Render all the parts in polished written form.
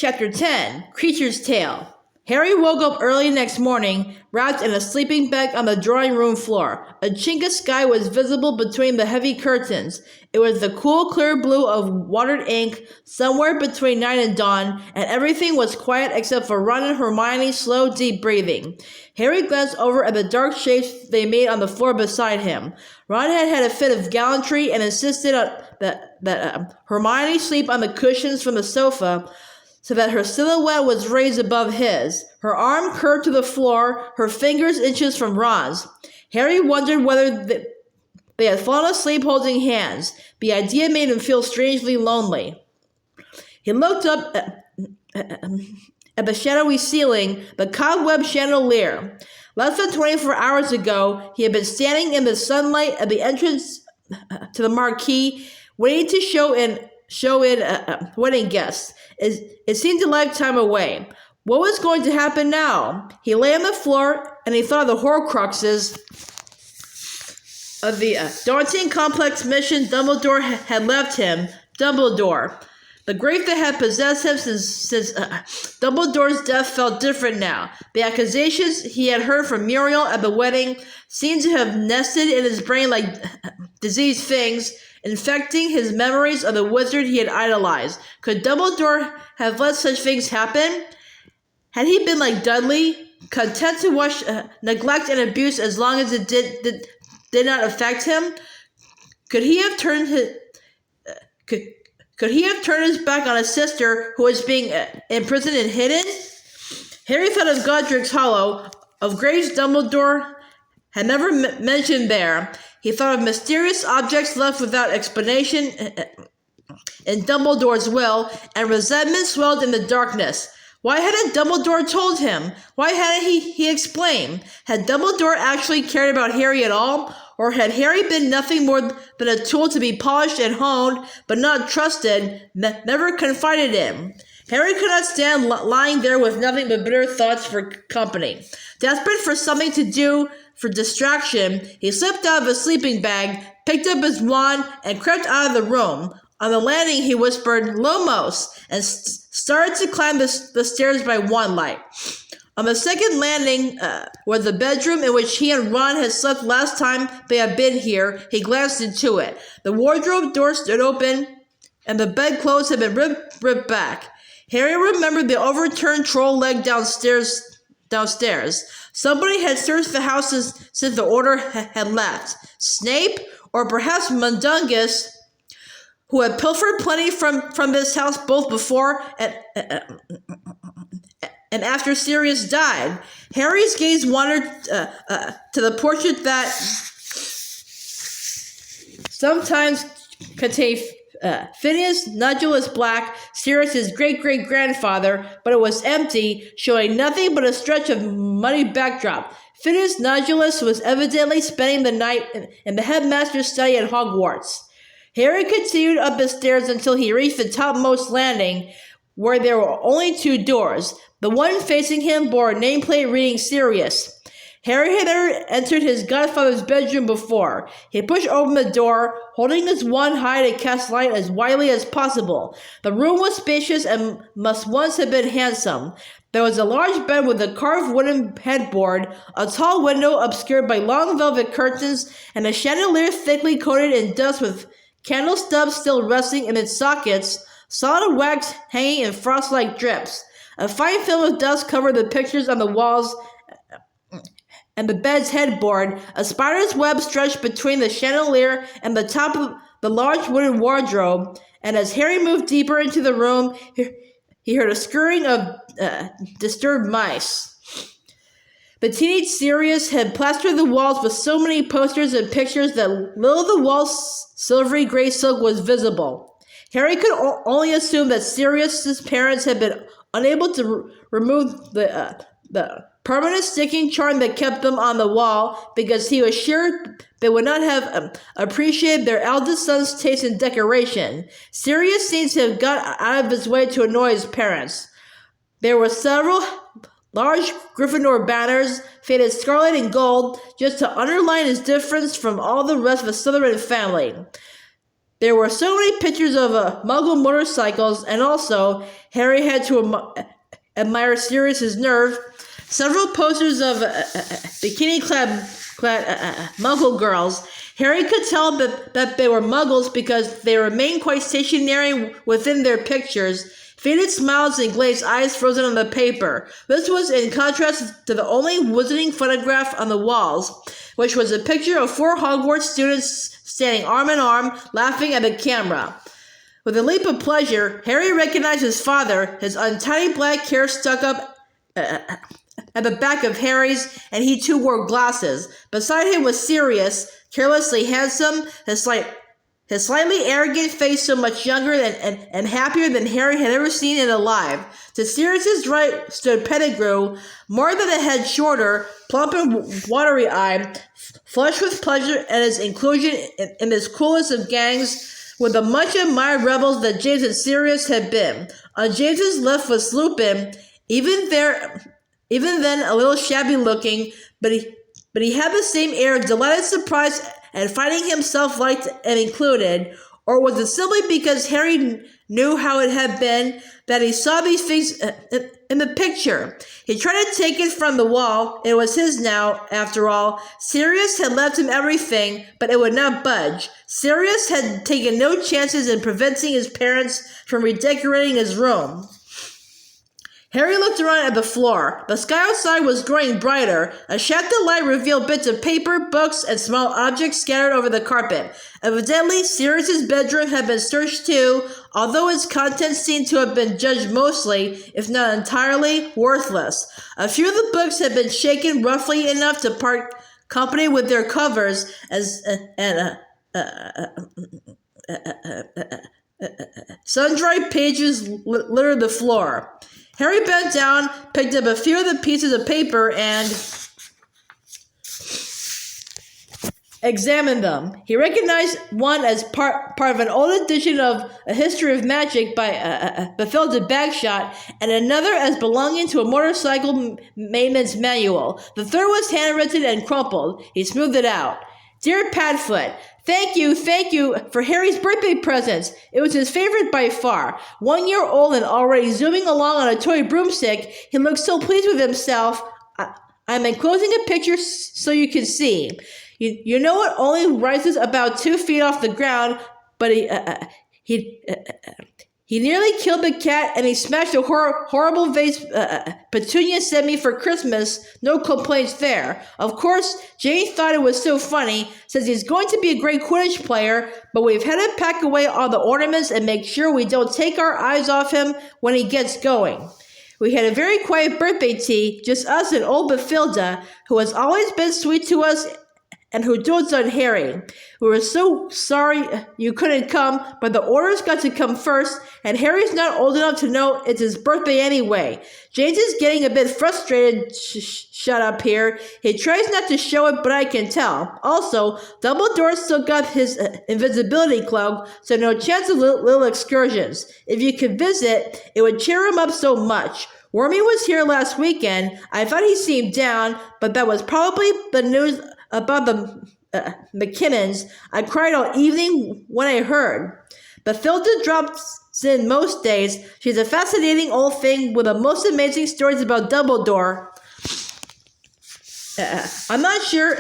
Chapter 10, Kreacher's Tale. Harry woke up early next morning, wrapped in a sleeping bag on the drawing room floor. A chink of sky was visible between the heavy curtains. It was the cool, clear blue of watered ink, somewhere between night and dawn, and everything was quiet except for Ron and Hermione's slow, deep breathing. Harry glanced over at the dark shapes they made on the floor beside him. Ron had had a fit of gallantry and insisted that Hermione sleep on the cushions from the sofa, so that her silhouette was raised above his, her arm curved to the floor, her fingers inches from Ron's. Harry wondered whether they had fallen asleep holding hands. The idea made him feel strangely lonely. He looked up at the shadowy ceiling, the cobweb chandelier. Less than 24 hours ago, he had been standing in the sunlight at the entrance to the marquee, waiting to show in wedding guests. It seemed a lifetime away. What was going to happen now? He lay on the floor and he thought of the Horcruxes of the daunting, complex mission Dumbledore had left him. Dumbledore. The grief that had possessed him since Dumbledore's death felt different now. The accusations he had heard from Muriel at the wedding seemed to have nested in his brain like diseased things, infecting his memories of the wizard he had idolized. Could Dumbledore have let such things happen? Had he been like Dudley, content to watch neglect and abuse as long as it did not affect him? Could he have turned his back on a sister who was being imprisoned and hidden? Harry thought of Godric's Hollow, of graves Dumbledore had never mentioned there. He thought of mysterious objects left without explanation in Dumbledore's will, and resentment swelled in the darkness. Why hadn't Dumbledore told him? Why hadn't he explained? Had Dumbledore actually cared about Harry at all? Or had Harry been nothing more than a tool to be polished and honed, but not trusted, never confided in? Harry could not stand lying there with nothing but bitter thoughts for company. Desperate for something to do for distraction, he slipped out of his sleeping bag, picked up his wand, and crept out of the room. On the landing, he whispered, "Lumos," and started to climb the stairs by wand light. On the second landing was the bedroom in which he and Ron had slept last time they had been here. He glanced into it. The wardrobe door stood open, and the bedclothes had been ripped back. Harry remembered the overturned troll leg downstairs. Somebody had searched the house since the order had left. Snape, or perhaps Mundungus, who had pilfered plenty from this house both before and after Sirius died. Harry's gaze wandered to the portrait that sometimes contained Phineas Nodulus Black, Sirius's great-great-grandfather, but it was empty, showing nothing but a stretch of muddy backdrop. Phineas Nodulus was evidently spending the night in the headmaster's study at Hogwarts. Harry continued up the stairs until he reached the topmost landing, where there were only two doors. The one facing him bore a nameplate reading Sirius. Harry had never entered his godfather's bedroom before. He pushed open the door, holding his wand high to cast light as widely as possible. The room was spacious and must once have been handsome. There was a large bed with a carved wooden headboard, a tall window obscured by long velvet curtains, and a chandelier thickly coated in dust with candle stubs still resting in its sockets, solid wax hanging in frost-like drips. A fine film of dust covered the pictures on the walls and the bed's headboard. A spider's web stretched between the chandelier and the top of the large wooden wardrobe, and as Harry moved deeper into the room, he heard a scurrying of disturbed mice. The teenage Sirius had plastered the walls with so many posters and pictures that little of the wall's silvery gray silk was visible. Harry could only assume that Sirius's parents had been unable to remove the permanent sticking charm that kept them on the wall, because he was sure they would not have appreciated their eldest son's taste in decoration. Sirius seems to have got out of his way to annoy his parents. There were several large Gryffindor banners, faded scarlet and gold, just to underline his difference from all the rest of the Slytherin family. There were so many pictures of Muggle motorcycles, and also Harry had to admire Sirius's nerve. Several posters of bikini-clad Muggle girls. Harry could tell that they were Muggles because they remained quite stationary within their pictures, faded smiles and glazed eyes frozen on the paper. This was in contrast to the only wizarding photograph on the walls, which was a picture of 4 Hogwarts students standing arm in arm, laughing at the camera. With a leap of pleasure, Harry recognized his father, his untidy black hair stuck up at the back of Harry's, and he too wore glasses. Beside him was Sirius, carelessly handsome, his slightly arrogant face so much younger and happier than Harry had ever seen it alive. To Sirius's right stood Pettigrew, more than a head shorter, plump and watery-eyed, flushed with pleasure at his inclusion in this coolest of gangs, with the much-admired rebels that James and Sirius had been. On James's left was Lupin, even then a little shabby-looking, but he had the same air of delighted surprise at finding himself liked and included. Or was it simply because Harry knew how it had been that he saw these things in the picture? He tried to take it from the wall. It was his now, after all. Sirius had left him everything, but it would not budge. Sirius had taken no chances in preventing his parents from redecorating his room. Harry looked around at the floor. The sky outside was growing brighter. A shaft of light revealed bits of paper, books, and small objects scattered over the carpet. Evidently, Sirius's bedroom had been searched too, although its contents seemed to have been judged mostly, if not entirely, worthless. A few of the books had been shaken roughly enough to part company with their covers, sun-dried pages littered the floor. Harry bent down, picked up a few of the pieces of paper, and examined them. He recognized one as part of an old edition of A History of Magic by Bathilda Bagshot, and another as belonging to a motorcycle maintenance manual. The third was handwritten and crumpled. He smoothed it out. Dear Padfoot, Thank you for Harry's birthday presents. It was his favorite by far. 1 year old and already zooming along on a toy broomstick, he looked so pleased with himself. I'm enclosing a picture so you can see. You know it only rises about 2 feet off the ground, but he nearly killed the cat, and he smashed a horrible vase Petunia sent me for Christmas. No complaints there. Of course, Jane thought it was so funny, says he's going to be a great Quidditch player, but we've had to pack away all the ornaments and make sure we don't take our eyes off him when he gets going. We had a very quiet birthday tea, just us and old Bathilda, who has always been sweet to us and who dotes on Harry. We were so sorry you couldn't come, but the orders got to come first, and Harry's not old enough to know it's his birthday anyway. James is getting a bit frustrated shut up here. He tries not to show it, but I can tell. Also, Dumbledore still got his invisibility cloak, so no chance of little excursions. If you could visit, it would cheer him up so much. Wormy was here last weekend. I thought he seemed down, but that was probably the news about the McKinnons. I cried all evening when I heard. Bathilda drops in most days. She's a fascinating old thing with the most amazing stories about Dumbledore. I'm not sure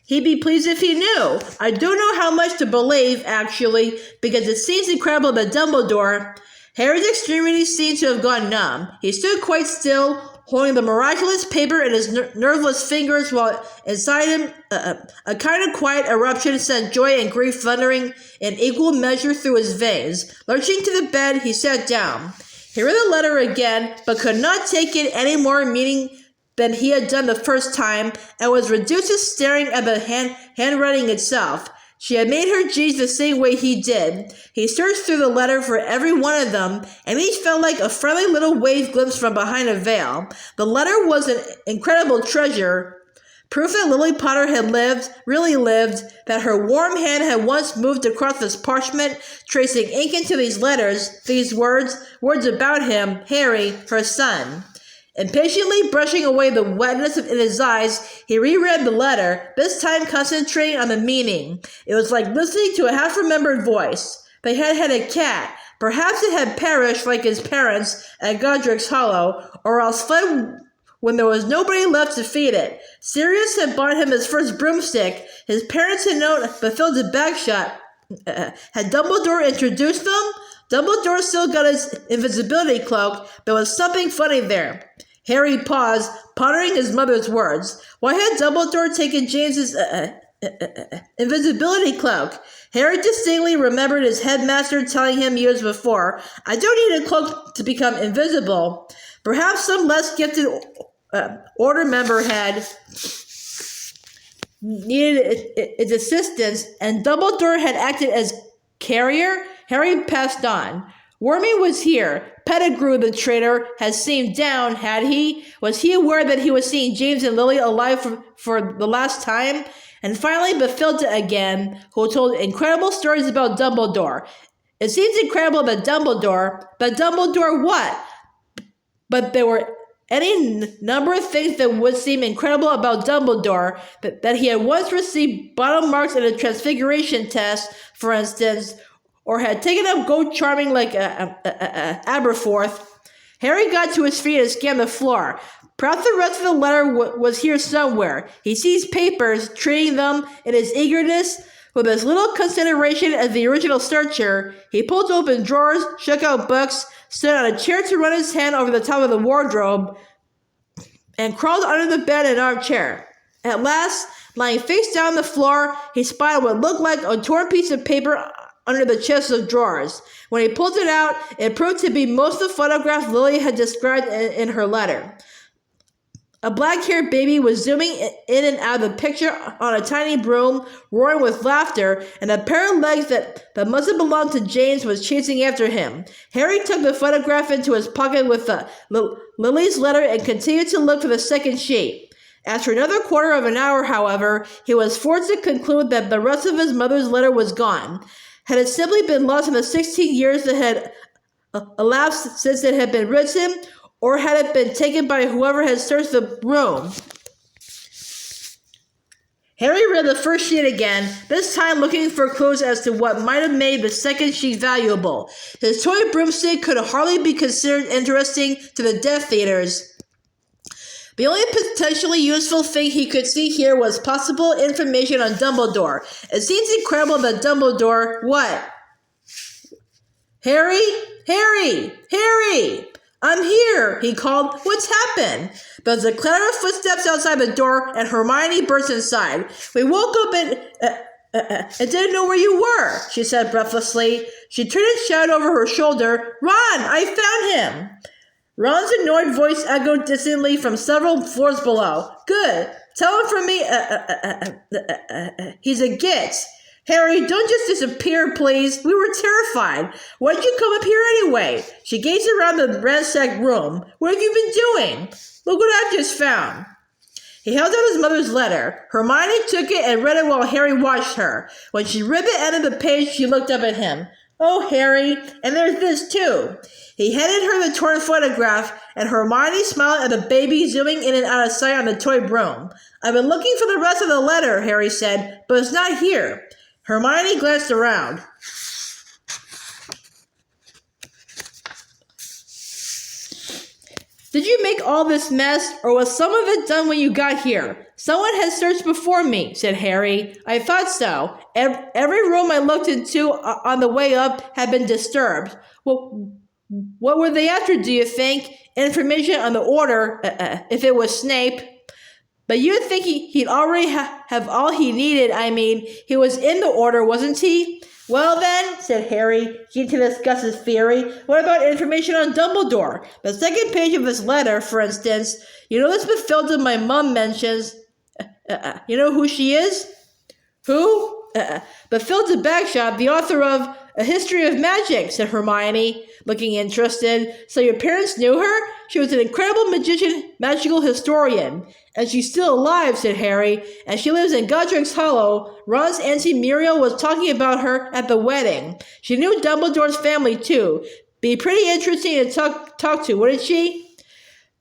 he'd be pleased if he knew. I don't know how much to believe, actually, because it seems incredible that Dumbledore... Harry's extremities seemed to have gone numb. He stood quite still, holding the miraculous paper in his nerveless fingers, while inside him a kind of quiet eruption sent joy and grief thundering in equal measure through his veins. Lurching to the bed, he sat down. He read the letter again, but could not take in any more meaning than he had done the first time, and was reduced to staring at the handwriting itself. She had made her G's the same way he did. He searched through the letter for every one of them, and each felt like a friendly little wave glimpsed from behind a veil. The letter was an incredible treasure, proof that Lily Potter had really lived, that her warm hand had once moved across this parchment, tracing ink into these letters, these words about him, Harry, her son. Impatiently brushing away the wetness in his eyes, he reread the letter, this time concentrating on the meaning. It was like listening to a half-remembered voice. They had had a cat. Perhaps it had perished like his parents at Godric's Hollow, or else fled when there was nobody left to feed it. Sirius had bought him his first broomstick. His parents had known Bathilda Bagshot. Had Dumbledore introduced them? Dumbledore still got his invisibility cloak. There was something funny there. Harry paused, pondering his mother's words. Why had Dumbledore taken James's invisibility cloak? Harry distinctly remembered his headmaster telling him years before, I don't need a cloak to become invisible. Perhaps some less gifted order member had needed its assistance, and Dumbledore had acted as carrier. Harry passed on. Wormy was here. Pettigrew, the traitor, had seemed down, had he? Was he aware that he was seeing James and Lily alive for the last time? And finally, Bathilda again, who told incredible stories about Dumbledore. It seems incredible that Dumbledore what? But there were any number of things that would seem incredible about Dumbledore, that he had once received bottom marks in a transfiguration test, for instance, or had taken up gold charming like Aberforth. Harry got to his feet and scanned the floor. Perhaps the rest of the letter was here somewhere. He seized papers, treating them in his eagerness with as little consideration as the original searcher. He pulled open drawers, shook out books, stood on a chair to run his hand over the top of the wardrobe, and crawled under the bed and armchair. At last, lying face down on the floor, he spied what looked like a torn piece of paper under the chest of drawers. When he pulled it out, it proved to be most of the photographs Lily had described in her letter. A black-haired baby was zooming in and out of the picture on a tiny broom, roaring with laughter, and a pair of legs that must have belonged to James was chasing after him. Harry took the photograph into his pocket with Lily's letter and continued to look for the second sheet. After another quarter of an hour, however, he was forced to conclude that the rest of his mother's letter was gone. Had it simply been lost in the 16 years that had elapsed since it had been written, or had it been taken by whoever had searched the room? Harry read the first sheet again, this time looking for clues as to what might have made the second sheet valuable. His toy broomstick could hardly be considered interesting to the Death Eaters. The only potentially useful thing he could see here was possible information on Dumbledore. It seems incredible that Dumbledore... What? Harry? Harry! Harry! I'm here, he called. What's happened? There was a clatter of footsteps outside the door, and Hermione burst inside. We woke up and didn't know where you were, she said breathlessly. She turned and shouted over her shoulder, Ron, I found him! Ron's annoyed voice echoed distantly from several floors below. Good. Tell him from me, he's a git. Harry, don't just disappear, please. We were terrified. Why'd you come up here anyway? She gazed around the ransacked room. What have you been doing? Look what I've just found. He held out his mother's letter. Hermione took it and read it while Harry watched her. When she ripped the end of the page, she looked up at him. Oh, Harry, and there's this too. He handed her the torn photograph, and Hermione smiled at the baby zooming in and out of sight on the toy broom. I've been looking for the rest of the letter, Harry said, but it's not here. Hermione glanced around. Did you make all this mess, or was some of it done when you got here? Someone had searched before me, said Harry. I thought so. Every room I looked into on the way up had been disturbed. Well, what were they after, do you think? Information on the order, if it was Snape. But you'd think he'd already have all he needed. I mean, he was in the order, wasn't he? Well then, said Harry, keen to discuss his theory, what about information on Dumbledore? The second page of this letter, for instance. You know this Bathilda my mum mentions. You know who she is? Who? Bathilda Bagshot, the author of A History of Magic, said Hermione, looking interested. So your parents knew her? She was an incredible magical historian. And she's still alive, said Harry, and she lives in Godric's Hollow. Ron's Auntie Muriel was talking about her at the wedding. She knew Dumbledore's family, too. Be pretty interesting to talk to, wouldn't she?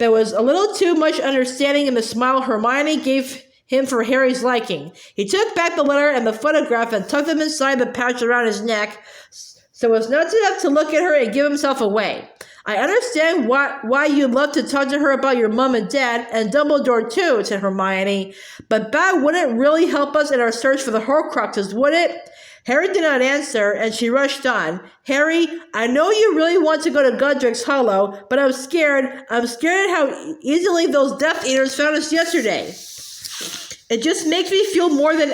There was a little too much understanding in the smile Hermione gave him for Harry's liking. He took back the letter and the photograph and tucked them inside the pouch around his neck so as not to have to look at her and give himself away. I understand why you'd love to talk to her about your mom and dad, and Dumbledore too, said Hermione, but that wouldn't really help us in our search for the Horcruxes, would it? Harry did not answer, and she rushed on. Harry, I know you really want to go to Godric's Hollow, but I'm scared. I'm scared at how easily those Death Eaters found us yesterday. It just makes me feel more than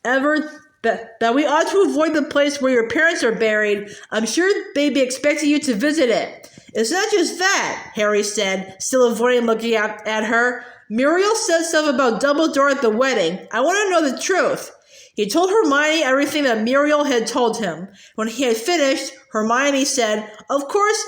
ever that we ought to avoid the place where your parents are buried. I'm sure they'd be expecting you to visit it. It's not just that, Harry said, still avoiding looking at her. Muriel said stuff about Dumbledore at the wedding. I want to know the truth. He told Hermione everything that Muriel had told him. When he had finished, Hermione said, Of course,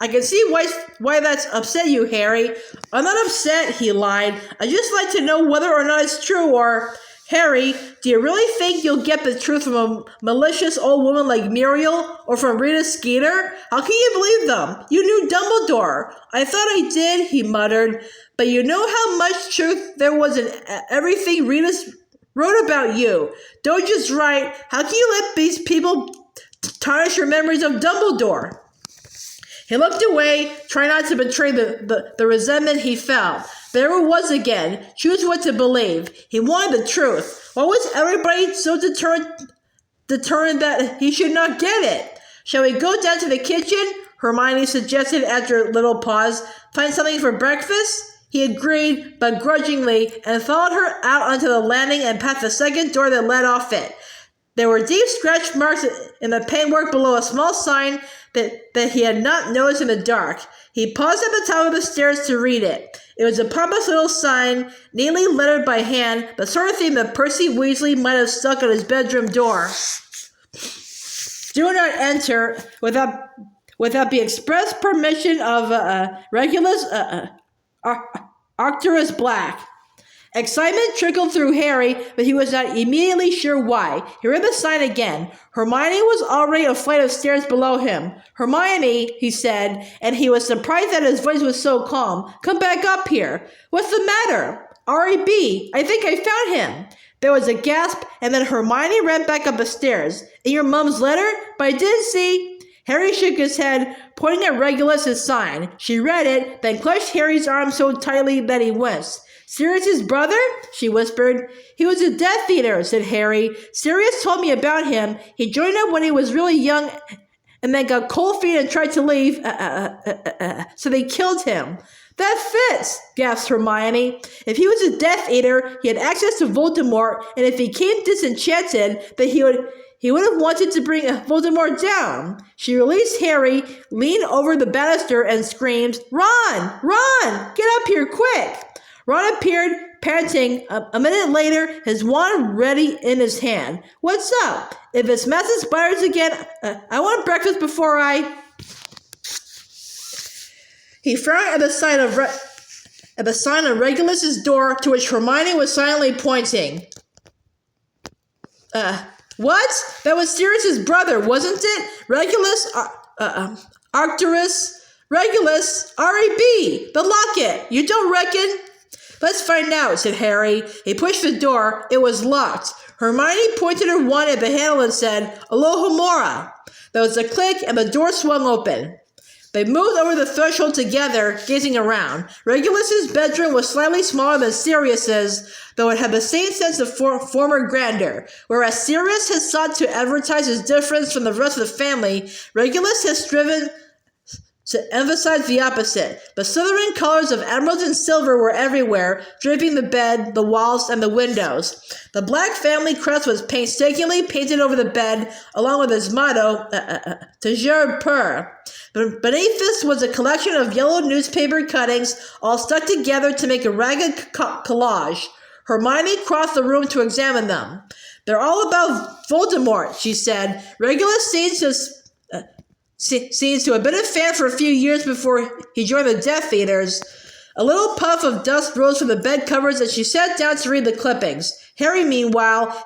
I can see why that's upset you, Harry. I'm not upset, he lied. I just like to know whether or not it's true or... Harry, do you really think you'll get the truth from a malicious old woman like Muriel or from Rita Skeeter? How can you believe them? You knew Dumbledore. I thought I did, he muttered. But you know how much truth there was in everything Rita wrote about you. Don't just write. How can you let these people tarnish your memories of Dumbledore? He looked away, trying not to betray the resentment he felt. There it was again. Choose what to believe. He wanted the truth. Why was everybody so determined that he should not get it? Shall we go down to the kitchen? Hermione suggested after a little pause. Find something for breakfast? He agreed, but grudgingly, and followed her out onto the landing and past the second door that led off it. There were deep scratch marks in the paintwork below a small sign that he had not noticed in the dark. He paused at the top of the stairs to read it. It was a pompous little sign, neatly lettered by hand, the sort of thing that Percy Weasley might have stuck on his bedroom door. Do not enter without the express permission of Regulus Arcturus Black. Excitement trickled through Harry, but he was not immediately sure why. He read the sign again. Hermione was already a flight of stairs below him. Hermione, he said, and he was surprised that his voice was so calm. Come back up here. What's the matter? R.E.B. I think I found him. There was a gasp, and then Hermione ran back up the stairs. In your mom's letter? But I didn't see... Harry shook his head, pointing at Regulus's sign. She read it, then clutched Harry's arm so tightly that he winced. Sirius's brother? She whispered. He was a Death Eater, said Harry. Sirius told me about him. He joined up when he was really young and then got cold feet and tried to leave. So they killed him. That fits, gasped Hermione. If he was a Death Eater, he had access to Voldemort, and if he came disenchanted, then he would have wanted to bring Voldemort down. She released Harry, leaned over the banister, and screamed, Ron! Ron! Get up here, quick! Ron appeared, panting. A minute later, his wand ready in his hand. What's up? If it's massive spiders again, I want breakfast before I... He frowned at the sign of Regulus's door, to which Hermione was silently pointing. What? That was Sirius's brother, wasn't it? Regulus, Arcturus, Regulus, R.E.B. The locket. You don't reckon? Let's find out, said Harry. He pushed the door. It was locked. Hermione pointed her wand at the handle and said, Alohomora. There was a click and the door swung open. They moved over the threshold together, gazing around. Regulus's bedroom was slightly smaller than Sirius's, though it had the same sense of former grandeur. Whereas Sirius has sought to advertise his difference from the rest of the family, Regulus has striven to emphasize the opposite. The Slytherin colors of emerald and silver were everywhere, draping the bed, the walls, and the windows. The Black family crest was painstakingly painted over the bed, along with its motto, Toujours Pur. Beneath this was a collection of yellow newspaper cuttings, all stuck together to make a ragged collage. Hermione crossed the room to examine them. They're all about Voldemort, she said. Regulus seems to have been a fan for a few years before he joined the Death Eaters. A little puff of dust rose from the bed covers as she sat down to read the clippings. Harry, meanwhile,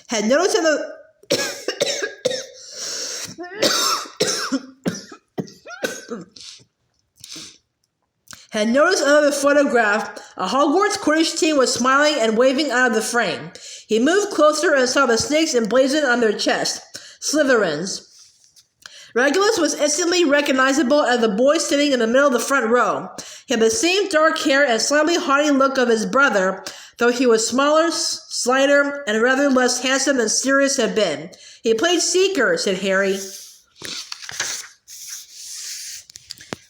had noticed had noticed another photograph. A Hogwarts Quidditch team was smiling and waving out of the frame. He moved closer and saw the snakes emblazoned on their chest. Slytherins. Regulus was instantly recognizable as the boy sitting in the middle of the front row. He had the same dark hair and slightly haughty look of his brother, though he was smaller, slighter, and rather less handsome than Sirius had been. He played Seeker, said Harry.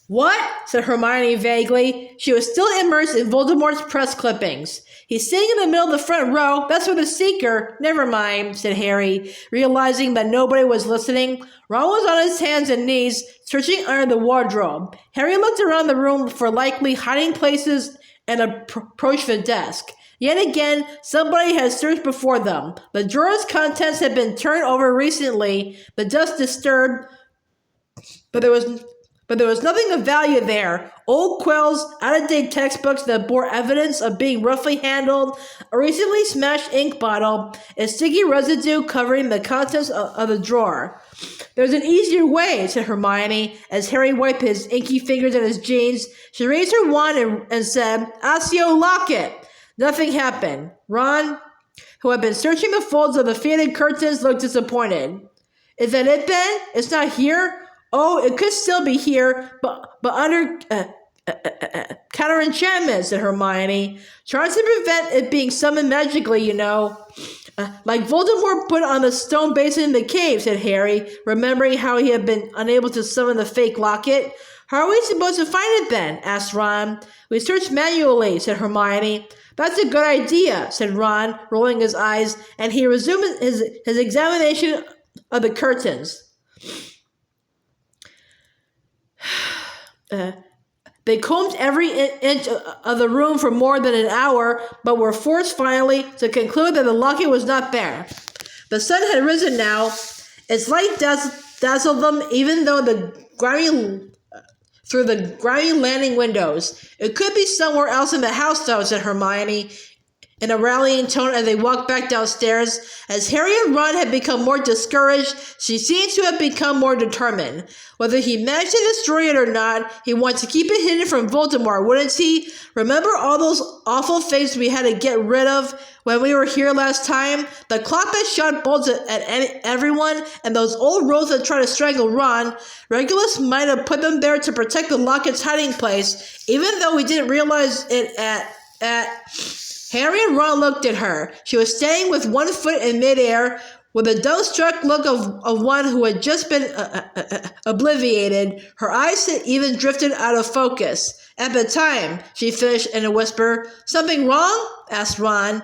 What? Said Hermione vaguely. She was still immersed in Voldemort's press clippings. He's sitting in the middle of the front row. That's for the Seeker. Never mind, said Harry, realizing that nobody was listening. Ron was on his hands and knees, searching under the wardrobe. Harry looked around the room for likely hiding places and approached the desk. Yet again, somebody had searched before them. The drawer's contents had been turned over recently, the dust disturbed, but there was nothing of value there. Old quills, out-of-date textbooks that bore evidence of being roughly handled, a recently smashed ink bottle, and sticky residue covering the contents of the drawer. There's an easier way, said Hermione, as Harry wiped his inky fingers on his jeans. She raised her wand and said, Accio, lock it. Nothing happened. Ron, who had been searching the folds of the faded curtains, looked disappointed. Is that it, Ben? It's not here? Oh, it could still be here, but under counter enchantment, said Hermione, trying to prevent it being summoned magically, you know. Like Voldemort put on the stone basin in the cave, said Harry, remembering how he had been unable to summon the fake locket. How are we supposed to find it then? Asked Ron. We searched manually, said Hermione. That's a good idea, said Ron, rolling his eyes, and he resumed his examination of the curtains. They combed every inch of the room for more than an hour, but were forced finally to conclude that the locket was not there. The sun had risen now. Its light dazzled them, even though through the grimy landing windows. It could be somewhere else in the house, though, said Hermione, in a rallying tone as they walked back downstairs. As Harry and Ron had become more discouraged, she seemed to have become more determined. Whether he managed to destroy it or not, he wanted to keep it hidden from Voldemort, wouldn't he? Remember all those awful things we had to get rid of when we were here last time? The clock that shot bolts at everyone, and those old rolls that tried to strangle Ron. Regulus might have put them there to protect the locket's hiding place, even though we didn't realize it at... Harry and Ron looked at her. She was standing with one foot in midair, with a dumbstruck look of one who had just been obliviated. Her eyes had even drifted out of focus. At the time, she finished in a whisper. Something wrong? Asked Ron.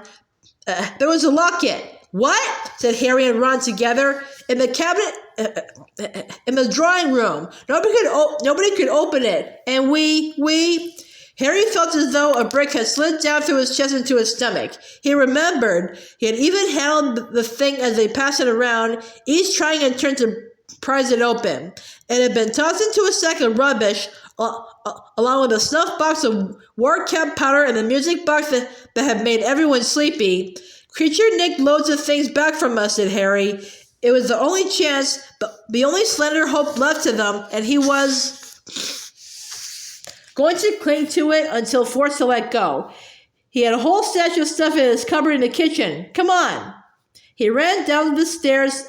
There was a locket. What? Said Harry and Ron together. In the cabinet, in the drawing room. Nobody could open it. And we... Harry felt as though a brick had slid down through his chest into his stomach. He remembered he had even handled the thing as they passed it around, each trying in turn to prise it open. It had been tossed into a sack of rubbish, along with a snuff box of war-cap powder and the music box that had made everyone sleepy. Kreacher nicked loads of things back from us, said Harry. It was the only chance, the only slender hope left to them, and he was... going to cling to it until forced to let go. He had a whole stash of stuff in his cupboard in the kitchen. Come on. He ran down the stairs,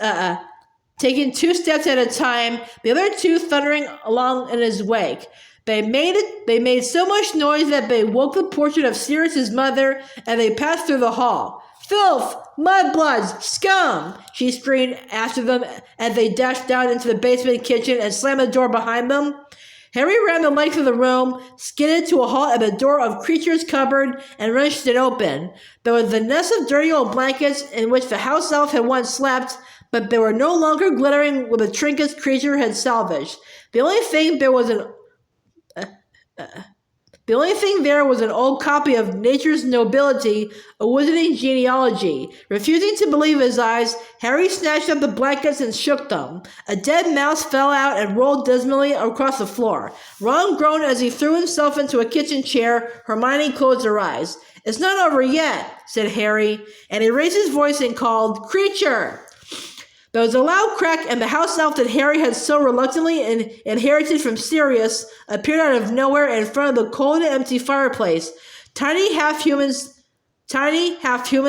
taking 2 steps at a time, the other 2 thundering along in his wake. They made so much noise that they woke the portrait of Sirius's mother, and they passed through the hall. Filth! Mudbloods! Scum! She screamed after them as they dashed down into the basement kitchen and slammed the door behind them. Harry ran the length of the room, skidded to a halt at the door of Kreacher's cupboard, and wrenched it open. There was the nest of dirty old blankets in which the house elf had once slept, but they were no longer glittering with the trinkets Kreacher had salvaged. The only thing there was an old copy of Nature's Nobility, a wizarding genealogy. Refusing to believe his eyes, Harry snatched up the blankets and shook them. A dead mouse fell out and rolled dismally across the floor. Ron groaned as he threw himself into a kitchen chair. Hermione closed her eyes. It's not over yet, said Harry, and he raised his voice and called, Kreacher! There was a loud crack, and the house elf that Harry had so reluctantly inherited from Sirius appeared out of nowhere in front of the cold and empty fireplace. Tiny, half-human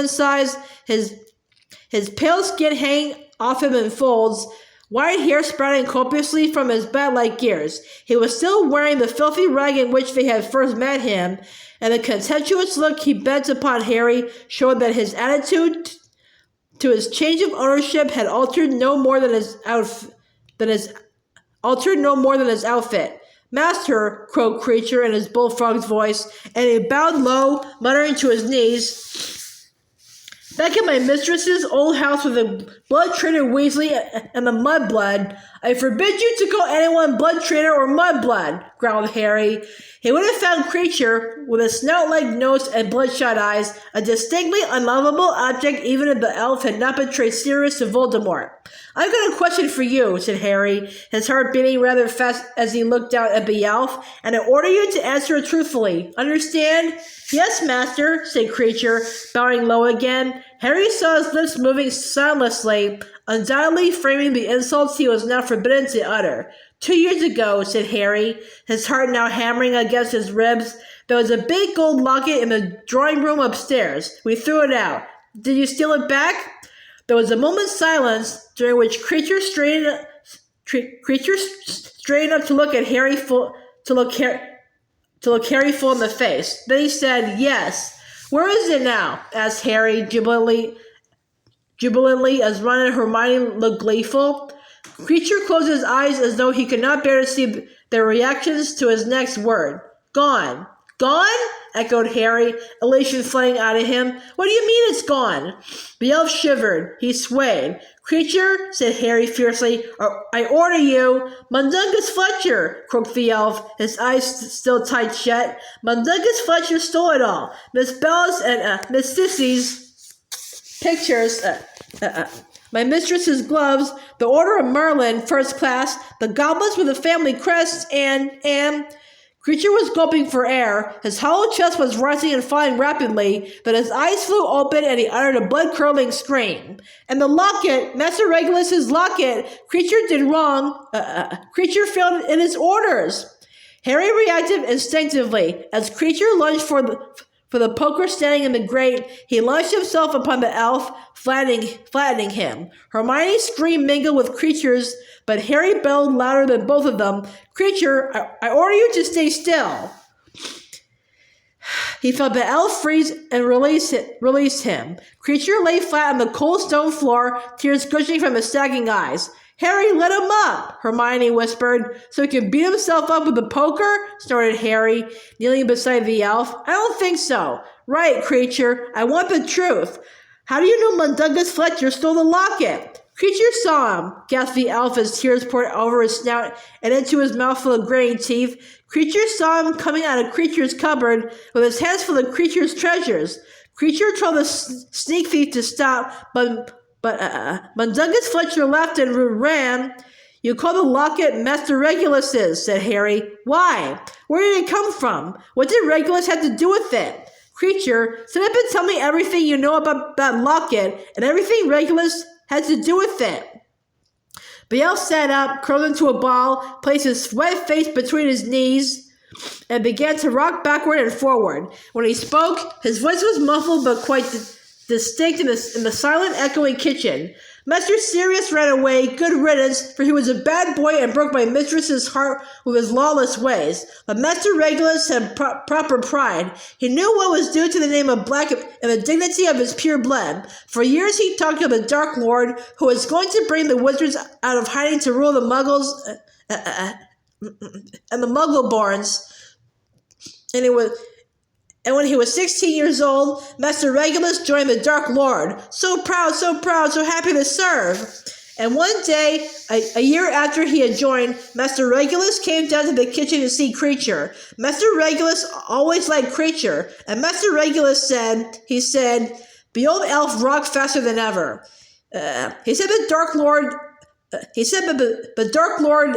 size, his pale skin hanging off him in folds, white hair sprouting copiously from his bat-like ears. He was still wearing the filthy rag in which they had first met him, and the contemptuous look he bent upon Harry showed that his attitude to his change of ownership had altered no more than his outfit. "Master," croaked Kreacher in his bullfrog's voice, and he bowed low, muttering to his knees. "Back at my mistress's old house with the blood traitor Weasley and the mudblood, I forbid you to call anyone blood traitor or mudblood," growled Harry. He would have found Kreacher, with a snout-like nose and bloodshot eyes, a distinctly unlovable object even if the elf had not betrayed Sirius to Voldemort. "I've got a question for you," said Harry, his heart beating rather fast as he looked down at the elf, "and I order you to answer it truthfully. Understand?" "Yes, master," said Kreacher, bowing low again. Harry saw his lips moving soundlessly, undoubtedly framing the insults he was now forbidden to utter. "2 years ago," said Harry, his heart now hammering against his ribs, "there was a big gold locket in the drawing room upstairs. We threw it out. Did you steal it back?" There was a moment's silence, during which Kreacher straightened up to look at Harry full in the face. Then he said, "Yes." "Where is it now?" asked Harry jubilantly as Ron and Hermione looked gleeful. Kreacher closed his eyes as though he could not bear to see their reactions to his next word. "Gone." "Gone?" echoed Harry, elation flooding out of him. "What do you mean it's gone?" The elf shivered. He swayed. "Kreacher," said Harry fiercely, "I order you—" "Mundungus Fletcher," croaked the elf, his eyes still tight shut. "Mundungus Fletcher stole it all. Miss Bella's and Miss Sissy's pictures, my mistress's gloves, the Order of Merlin, first class, the goblets with the family crests, and Kreacher was gulping for air. His hollow chest was rising and falling rapidly, but his eyes flew open and he uttered a blood-curdling scream. "And the locket, Master Regulus's locket, Kreacher did wrong. Kreacher failed in his orders." Harry reacted instinctively. As Kreacher lunged for the poker standing in the grate, he launched himself upon the elf, flattening him. Hermione's scream mingled with Kreacher's, but Harry bellowed louder than both of them. "Kreacher, I order you to stay still." He felt the elf freeze and release him. Kreacher lay flat on the cold stone floor, tears gushing from his sagging eyes. "Harry, let him up," Hermione whispered. "So he can beat himself up with the poker?" snorted Harry, kneeling beside the elf. "I don't think so." "Right, Kreacher. I want the truth. How do you know Mundungus Fletcher stole the locket?" "Kreacher saw him," gasped the elf as tears poured over his snout and into his mouth full of grainy teeth. "Kreacher saw him coming out of Kreacher's cupboard with his hands full of Kreacher's treasures. Kreacher told the sneak thief to stop, but Mundungus Fletcher laughed and ran. "You call the locket Master Regulus's," said Harry. "Why? Where did it come from? What did Regulus have to do with it?" "Kreacher, sit up and tell me everything you know about that locket and everything Regulus had to do with it." The elf sat up, curled into a ball, placed his wet face between his knees, and began to rock backward and forward. When he spoke, his voice was muffled but quite distinct in the silent, echoing kitchen. "Master Sirius ran away, good riddance, for he was a bad boy and broke my mistress's heart with his lawless ways. But Master Regulus had proper pride. He knew what was due to the name of Black and the dignity of his pure blood. For years he talked of the Dark Lord, who was going to bring the wizards out of hiding to rule the Muggles and the Muggle-borns. And when he was 16 years old, Master Regulus joined the Dark Lord. So proud, so happy to serve. And one day, a year after he had joined, Master Regulus came down to the kitchen to see Kreacher. Master Regulus always liked Kreacher, and Master Regulus said, the old elf rocked faster than ever. He said the Dark Lord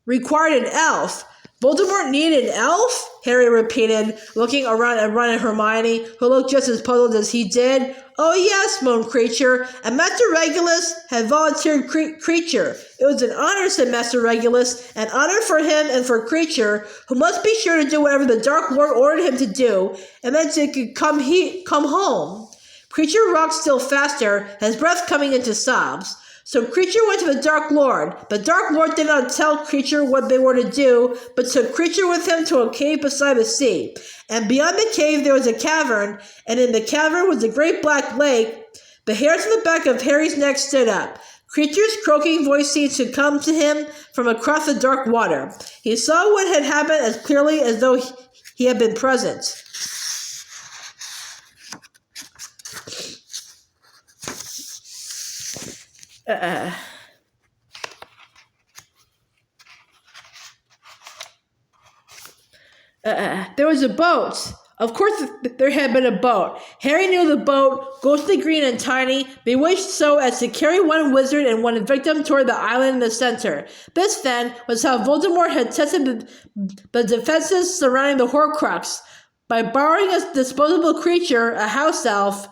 required an elf. Voldemort needed an elf? Harry repeated, looking around at Ron and Hermione, who looked just as puzzled as he did. Oh yes, moaned Kreacher, and Master Regulus had volunteered Kreacher. It was an honor, said Master Regulus, an honor for him and for Kreacher, who must be sure to do whatever the Dark Lord ordered him to do, and then he could come home. Kreacher rocked still faster, his breath coming into sobs. So Kreacher went to the Dark Lord. The Dark Lord did not tell Kreacher what they were to do, but took Kreacher with him to a cave beside the sea. And beyond the cave there was a cavern, and in the cavern was a great black lake. The hairs on the back of Harry's neck stood up. Kreacher's croaking voice seemed to come to him from across the dark water. He saw what had happened as clearly as though he had been present. There was a boat. Of course, there had been a boat. Harry knew the boat, ghostly green and tiny, bewitched so as to carry one wizard and one victim toward the island in the center. This, then, was how Voldemort had tested the defenses surrounding the Horcrux. By borrowing a disposable creature, a house elf,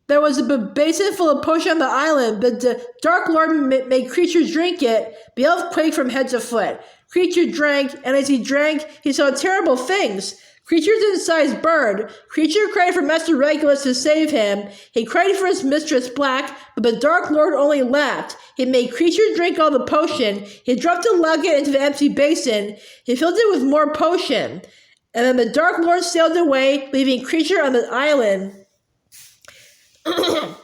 there was a basin full of potion on the island. The Dark Lord made Kreacher drink it. The elf quaked from head to foot. Kreacher drank, and as he drank, he saw terrible things. Kreacher's insides burned. Kreacher cried for Master Regulus to save him. He cried for his mistress Black, but the Dark Lord only laughed. He made Kreacher drink all the potion. He dropped a nugget into the empty basin. He filled it with more potion. And then the Dark Lord sailed away, leaving Kreacher on the island.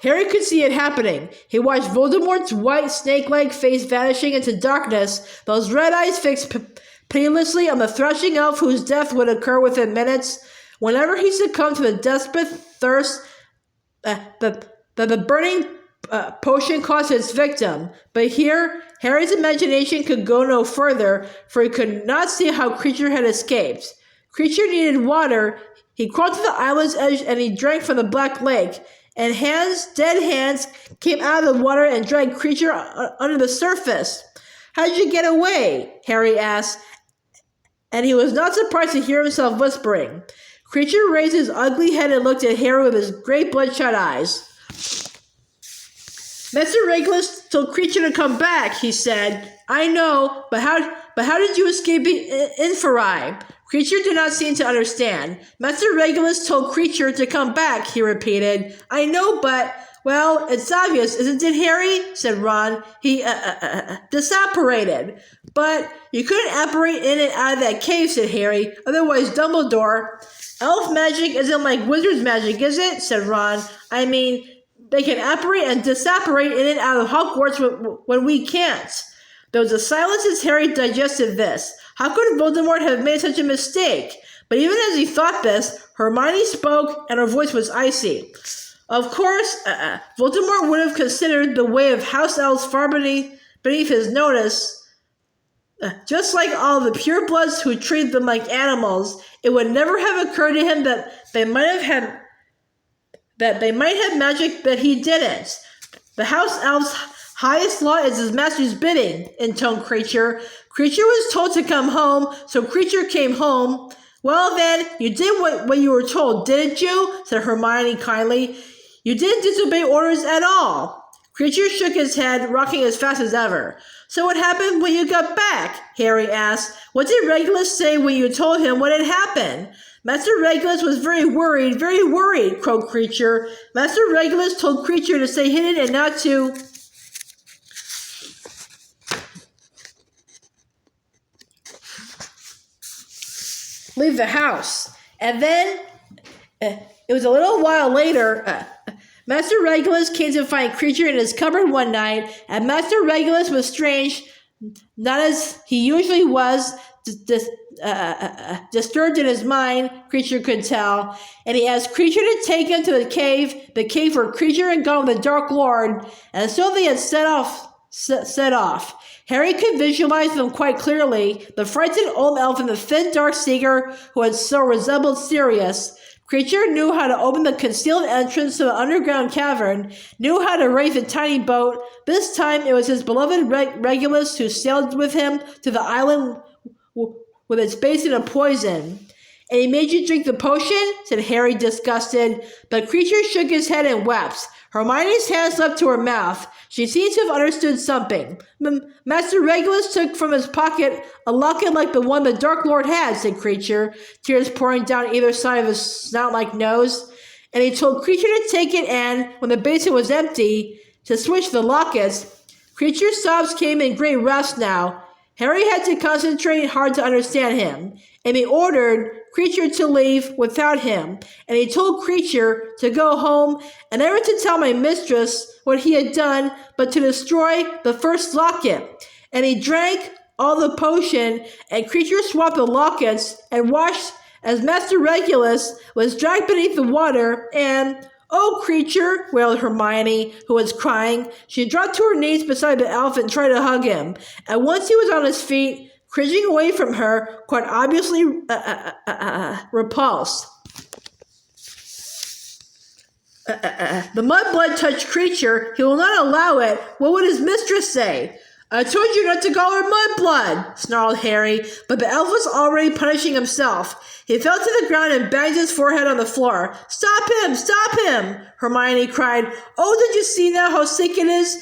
Harry could see it happening. He watched Voldemort's white snake-like face vanishing into darkness, those red eyes fixed pitilessly on the thrashing elf whose death would occur within minutes. Whenever he succumbed to the desperate thirst the burning potion caused its victim. But here, Harry's imagination could go no further, for he could not see how Kreacher had escaped. Kreacher needed water. He crawled to the island's edge and he drank from the black lake. And dead hands, came out of the water and dragged Kreacher under the surface. How did you get away? Harry asked, and he was not surprised to hear himself whispering. Kreacher raised his ugly head and looked at Harry with his great bloodshot eyes. Master Regulus told Kreacher to come back, he said. I know, but how did you escape Inferi? Kreacher did not seem to understand. Master Regulus told Kreacher to come back, he repeated. I know, but, well, it's obvious, isn't it, Harry? Said Ron. He, disapparated. But you couldn't apparate in and out of that cave, said Harry. Otherwise, Dumbledore. Elf magic isn't like wizard's magic, is it? Said Ron. I mean, they can apparate and disapparate in and out of Hogwarts when we can't. There was a silence as Harry digested this. How could Voldemort have made such a mistake? But even as he thought this, Hermione spoke, and her voice was icy. Of course, Voldemort would have considered the way of house elves far beneath his notice. Just like all the purebloods who treat them like animals, it would never have occurred to him that they might have magic that he didn't. The house elves' highest law is his master's bidding, intoned Kreacher. Kreacher was told to come home, so Kreacher came home. Well then, you did what you were told, didn't you? Said Hermione kindly. You didn't disobey orders at all. Kreacher shook his head, rocking as fast as ever. So what happened when you got back? Harry asked. What did Regulus say when you told him what had happened? Master Regulus was very worried, crowed Kreacher. Master Regulus told Kreacher to stay hidden and not to... leave the house. And then, it was a little while later, Master Regulus came to find Kreacher in his cupboard one night, and Master Regulus was strange, not as he usually was, disturbed in his mind, Kreacher could tell, and he asked Kreacher to take him to the cave where Kreacher had gone with the Dark Lord, and so they had set off. Harry could visualize them quite clearly, the frightened old elf and the thin dark seeker who had so resembled Sirius. Kreacher knew how to open the concealed entrance to the underground cavern, knew how to raise a tiny boat. This time it was his beloved Regulus who sailed with him to the island with its basin of poison. And he made you drink the potion? Said Harry, disgusted. But Kreacher shook his head and wept. Hermione's hands leapt to her mouth. She seemed to have understood something. Master Regulus took from his pocket a locket like the one the Dark Lord had, said Kreacher, tears pouring down either side of his snout-like nose. And he told Kreacher to take it and, when the basin was empty, to switch the lockets. Kreacher's sobs came in great rest now. Harry had to concentrate hard to understand him, and he ordered Kreacher to leave without him, and he told Kreacher to go home and never to tell my mistress what he had done, but to destroy the first locket. And he drank all the potion, and Kreacher swapped the lockets and watched as Master Regulus was dragged beneath the water, and "Oh, Kreacher," wailed Hermione, who was crying. She dropped to her knees beside the elf and tried to hug him. And once he was on his feet, cringing away from her, quite obviously repulsed. The mudblood touched Kreacher. He will not allow it. What would his mistress say? I told you not to call her mudblood, snarled Harry, but the elf was already punishing himself. He fell to the ground and banged his forehead on the floor. Stop him! Stop him! Hermione cried. Oh, did you see now how sick it is?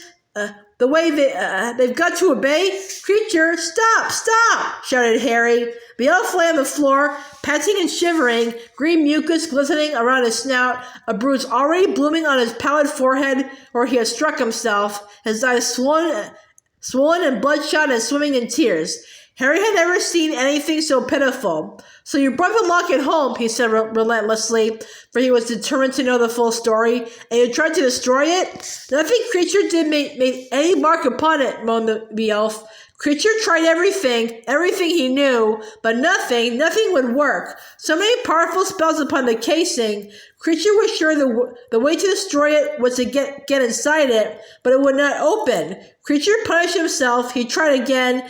The way they've got to obey? Kreacher, stop! Stop! Shouted Harry. The elf lay on the floor, panting and shivering, green mucus glistening around his snout, a bruise already blooming on his pallid forehead where he had struck himself, his eyes swollen and bloodshot and swimming in tears. Harry had never seen anything so pitiful. So you brought the locket home, he said relentlessly, for he was determined to know the full story, and you tried to destroy it? Nothing Kreacher did make any mark upon it, moaned the elf. Kreacher tried everything he knew, but nothing would work. So many powerful spells upon the casing. Kreacher was sure the way to destroy it was to get inside it, but it would not open. Kreacher punished himself. He tried again.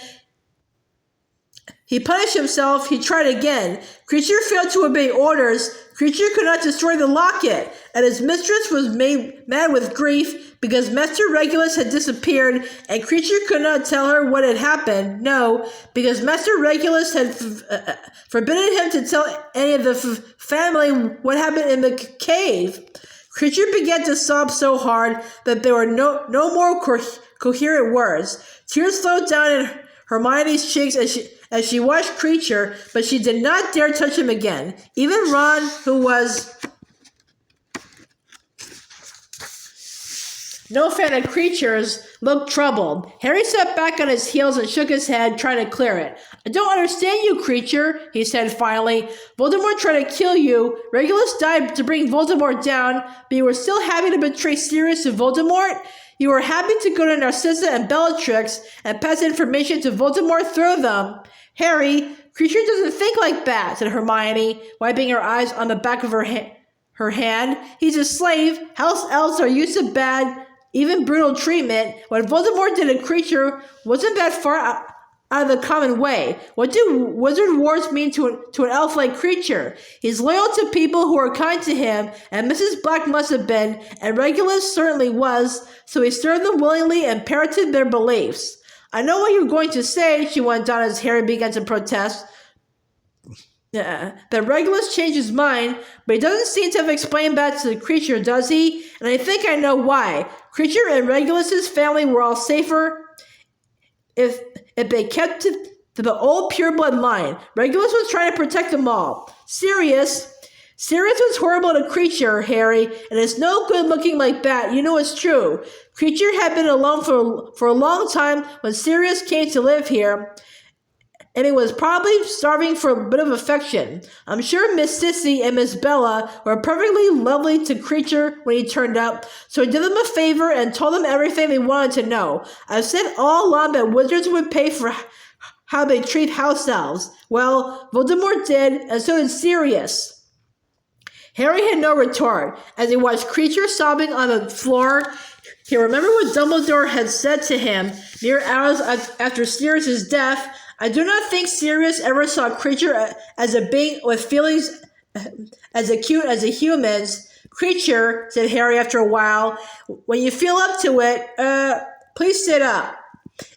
Kreacher failed to obey orders. Kreacher could not destroy the locket, and his mistress was made mad with grief because Master Regulus had disappeared, and Kreacher could not tell her what had happened. No, because Master Regulus had forbidden him to tell any of the family what happened in the cave. Kreacher began to sob so hard that there were no more coherent words. Tears flowed down in Hermione's cheeks as she watched Kreacher, but she did not dare touch him again. Even Ron, who was no fan of Kreacher's, looked troubled. Harry sat back on his heels and shook his head, trying to clear it. I don't understand you, Kreacher, he said finally. Voldemort tried to kill you. Regulus died to bring Voldemort down, but you were still happy to betray Sirius to Voldemort? You were happy to go to Narcissa and Bellatrix and pass information to Voldemort through them. Harry, Kreacher doesn't think like that, said Hermione, wiping her eyes on the back of her hand. He's a slave. House elves are used to bad, even brutal treatment. What Voldemort did to Kreacher wasn't that far out of the common way. What do wizard wars mean to an elf like Kreacher? He's loyal to people who are kind to him, and Mrs. Black must have been, and Regulus certainly was, so he served them willingly and parroted their beliefs. I know what you're going to say, she went on as Harry began to protest. That Regulus changed his mind, but he doesn't seem to have explained that to Kreacher, does he? And I think I know why. Kreacher and Regulus's family were all safer if they kept to the old pureblood line. Regulus was trying to protect them all. Sirius was horrible to Kreacher, Harry, and it's no good looking like that. You know it's true. Kreacher had been alone for a long time when Sirius came to live here, and he was probably starving for a bit of affection. I'm sure Miss Sissy and Miss Bella were perfectly lovely to Kreacher when he turned up, so he did them a favor and told them everything they wanted to know. I've said all along that wizards would pay for how they treat house elves. Well, Voldemort did, and so did Sirius. Harry had no retort. As he watched Kreacher sobbing on the floor, he remembered what Dumbledore had said to him mere hours after Sirius's death. I do not think Sirius ever saw Kreacher as a being with feelings as acute as a human's. Kreacher, said Harry after a while, when you feel up to it, please sit up.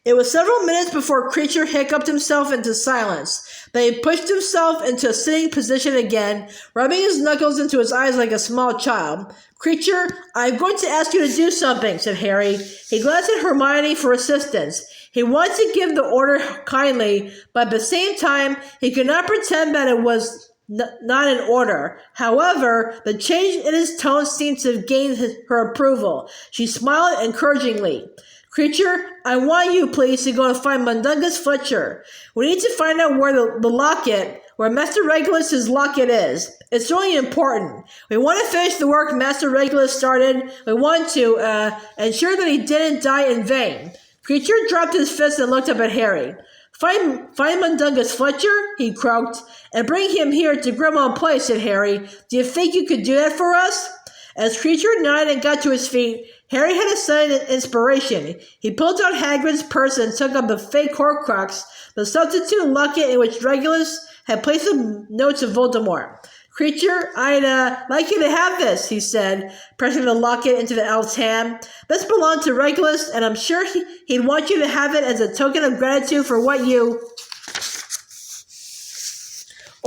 It was several minutes before Kreacher hiccuped himself into silence. Then he pushed himself into a sitting position again, rubbing his knuckles into his eyes like a small child. Kreacher, I'm going to ask you to do something, said Harry. He glanced at Hermione for assistance. He wanted to give the order kindly, but at the same time, he could not pretend that it was not an order. However, the change in his tone seemed to have gained her approval. She smiled encouragingly. Kreacher, I want you, please, to go and find Mundungus Fletcher. We need to find out where the locket, where Master Regulus's locket is. It's really important. We want to finish the work Master Regulus started. We want to ensure that he didn't die in vain. Kreacher dropped his fist and looked up at Harry. Find Mundungus Fletcher, he croaked, and bring him here to Grimmauld Place, said Harry. Do you think you could do that for us? As Kreacher nodded and got to his feet, Harry had a sudden inspiration. He pulled out Hagrid's purse and took up the fake Horcrux, the substitute locket in which Regulus had placed the notes of Voldemort. Kreacher, I'd like you to have this, he said, pressing the locket into the elf's hand. This belonged to Regulus, and I'm sure he'd want you to have it as a token of gratitude for what you...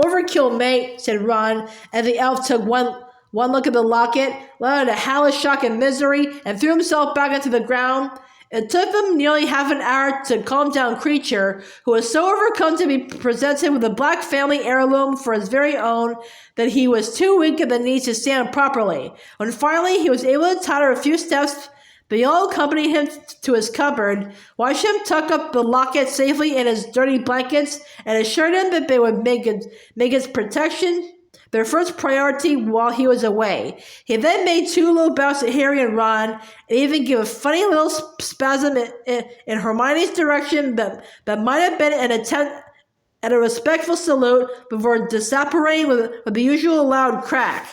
Overkill, mate, said Ron, and the elf took one look at the locket, let out a howl of shock and misery, and threw himself back onto the ground. It took them nearly half an hour to calm down Kreacher, who was so overcome to be presented with a black family heirloom for his very own that he was too weak in the knees to stand properly. When finally he was able to totter a few steps, the yellow accompanied him to his cupboard, watched him tuck up the locket safely in his dirty blankets, and assured him that they would make its protection their first priority while he was away. He then made 2 low bows to Harry and Ron, and even gave a funny little spasm in Hermione's direction that might have been an attempt at a respectful salute before disapparating with the usual loud crack.